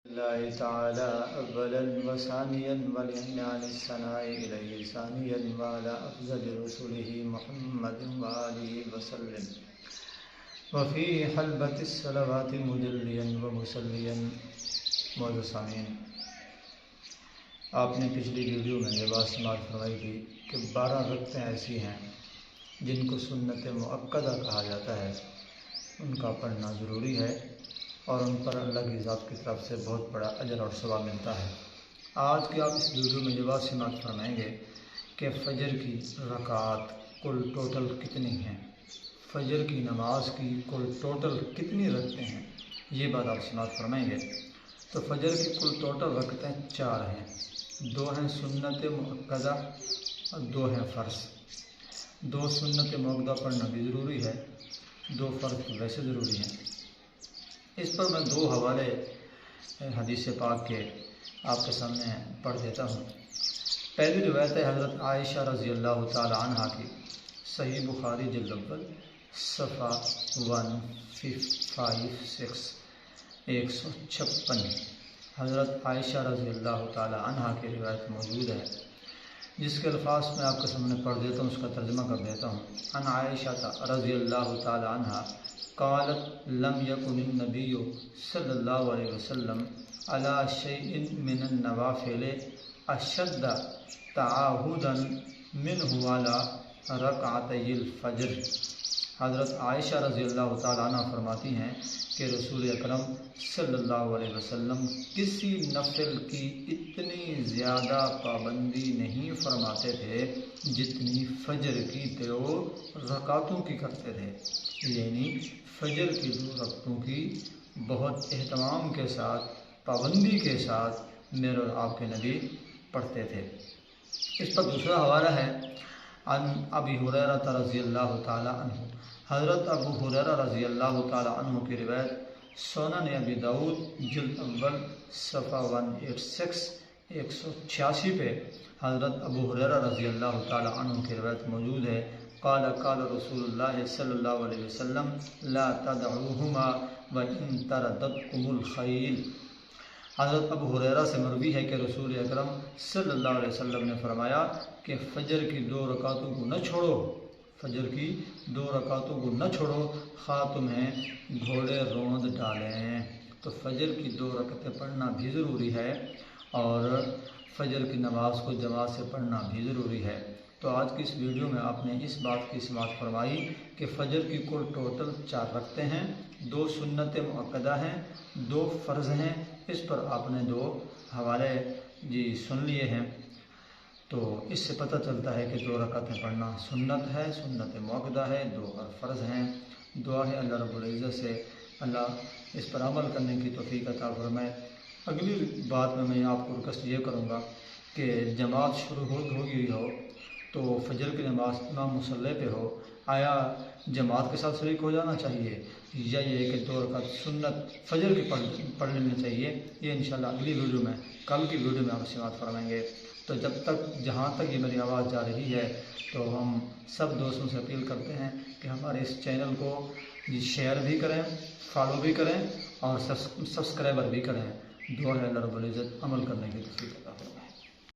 الله تعالى أولا وثانيا ولإعلان الثناء إليه ثانيا وعلى أفضل رسله محمد وآله وسلم وفي حلبة الصلوات مدليا ومسليا. مولانا سامعین، آپ نے پچھلی ویڈیو میں یہ بات سماعت فرمائی تھی کہ 12 رکعتیں ایسی ہیں جن کو سنت مؤکدہ کہا جاتا ہے، ان کا پڑھنا ضروری ہے اور ان پر اللہ کی ذات کی طرف سے بہت بڑا اجر اور ثواب ملتا ہے. آج کی آپ اس ویڈیو میں یہ بات سماعت فرمائیں گے کہ فجر کی رکعات کل ٹوٹل کتنی ہیں، فجر کی نماز کی کل ٹوٹل کتنی رکعتیں ہیں، یہ بات آپ سماعت فرمائیں گے. تو فجر کی کل ٹوٹل رکعتیں 4 ہیں، 2 ہیں سنت مؤکدہ اور 2 ہیں فرض. 2 سنت مؤکدہ پڑھنا بھی ضروری ہے، 2 فرض ویسے ضروری ہیں. اس پر میں 2 حوالے حدیث پاک کے آپ کے سامنے پڑھ دیتا ہوں. پہلی روایت ہے حضرت عائشہ رضی اللہ تعالی عنہ کی، صحیح بخاری جلد اول صفحہ 156 حضرت عائشہ رضی اللہ تعالی عنہ کی روایت موجود ہے، جس کے الفاظ میں آپ کے سامنے پڑھ دیتا ہوں، اس کا ترجمہ کر دیتا ہوں. عن عائشہ رضی اللہ تعالی عنہ قالت لم يكن النبي صلی اللہ علیہ وسلم على شيء من النوافل اشد تعاہدا منه على رکعتي الفجر. حضرت عائشہ رضی اللہ تعالی عنہ فرماتی ہیں کہ رسول اکرم صلی اللہ علیہ وسلم کسی نفل کی اتنی زیادہ پابندی نہیں فرماتے تھے جتنی فجر کی 2 رکعتوں کی کرتے تھے. یعنی فجر کی 2 رکعتوں کی بہت اہتمام کے ساتھ، پابندی کے ساتھ میرے اور آپ کے نبی پڑھتے تھے. اس پر دوسرا حوالہ ہے عن ابی ہریرہ رضی اللہ تعالی عنہ. حضرت ابو ہریرہ رضی اللہ تعالی عنہ کی روایت سنن ابی داؤد جلد اول صفحہ 186 پہ حضرت ابو ہریرہ رضی اللہ تعالی عنہ کی روایت موجود ہے. قال قال رسول اللہ صلی اللہ علیہ وسلم لا تدعوهما وان تردتكم الخيل. حضرت ابو ہریرہ سے مروی ہے کہ رسول اکرم صلی اللہ علیہ وسلم نے فرمایا کہ فجر کی 2 رکعتوں کو نہ چھوڑو، فجر کی 2 رکعتوں کو نہ چھوڑو خواہ تمہیں گھوڑے روند ڈالیں. تو فجر کی 2 رکعتیں پڑھنا بھی ضروری ہے اور فجر کی نماز کو جماعت سے پڑھنا بھی ضروری ہے. تو آج کی اس ویڈیو میں آپ نے اس بات کی سماعت فرمائی کہ فجر کی کل ٹوٹل 4 رکعتیں ہیں، 2 سنت مؤکدہ ہیں، 2 فرض ہیں. اس پر آپ نے 2 حوالے سن لیے ہیں. تو اس سے پتہ چلتا ہے کہ 2 رکعتیں پڑھنا سنت ہے، سنت مؤکدہ ہے، 2 اور فرض ہیں. دعا ہے اللہ رب العزت سے اللہ اس پر عمل کرنے کی توفیق عطا فرمائے. اگلی بات میں آپ کو ریکویسٹ یہ کروں گا کہ جماعت شروع ہو گئی ہو تو فجر کی نماز امام مصلی پہ ہو، آیا جماعت کے ساتھ شریک ہو جانا چاہیے یا یہ کہ 2 رکعت سنت فجر کی پڑھ لینا چاہیے؟ یہ انشاءاللہ اگلی ویڈیو میں، کل کی ویڈیو میں آپ سماعت فرمائیں گے. تو جہاں تک یہ میری آواز جا رہی ہے تو ہم سب دوستوں سے اپیل کرتے ہیں کہ ہمارے اس چینل کو شیئر بھی کریں، فالو بھی کریں اور سبسکرائبر بھی کریں. دعا ہے اللہ رب العزت عمل کرنے کی توفیق عطا فرمائے.